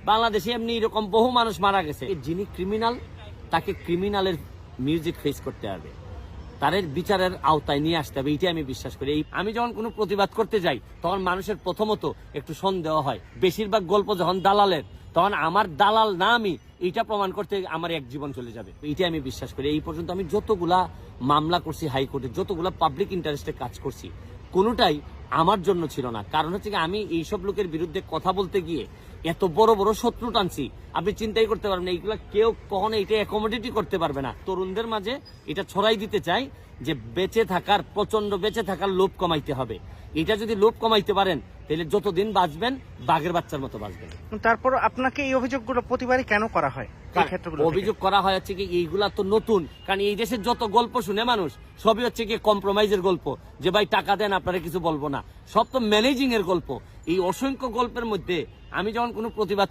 বাংলাদেশে এমনি এরকম বহু মানুষ মারা গেছে। যিনি ক্রিমিনাল তাকে ক্রিমিনালের মিউজিক ফেস করতে হবে, তাদের বিচারের আওতায় নিয়ে আসতে হবে, এইটাই আমি বিশ্বাস করি। আমি যখন কোনো প্রতিবাদ করতে যাই তখন মানুষের প্রথমত একটু সন্দেহ হয়। বেশিরভাগ গল্প যখন দালালের, তখন আমার দালাল না আমি, এইটা প্রমাণ করতে আমার এক জীবন চলে যাবে, এইটাই আমি বিশ্বাস করি। এই পর্যন্ত আমি যতগুলা মামলা করছি হাইকোর্টে, যতগুলা পাবলিক ইন্টারেস্টে কাজ করছি, কোনোটাই আমার জন্য ছিল না। কারণ হচ্ছে কি, আমি এইসব লোকের বিরুদ্ধে কথা বলতে গিয়ে এত বড় বড় শত্রু টানছি, আপনি চিন্তাই করতে পারবেন না। এইগুলা কেউ কখনো এটা অ্যাকোমোডেটই করতে পারবে না। তরুণদের মাঝে এটা ছড়াই দিতে চাই যে বেঁচে থাকার, প্রচন্ড বেঁচে থাকার লোভ কমাইতে হবে। এটা যদি লোভ কমাইতে পারেন তাহলে যতদিন বাঁচবেন বাঘের বাচ্চার মতো বাঁচবেন। তারপর আপনাকে এই অভিযোগগুলো প্রতিবারই কেন করা হয়? এই ক্ষেত্রগুলো অভিযোগ করা হয় হচ্ছে কি, এইগুলা তো নতুন, কারণ এই দেশের যত গল্প শুনে মানুষ সবই হচ্ছে কি কম্প্রোমাইজের গল্প, যে ভাই টাকা দেন আপনারা কিছু বলবো না, সব তো ম্যানেজিং এর গল্প। এই অসংখ্য গল্পের মধ্যে আমি যখন কোনো প্রতিবাদ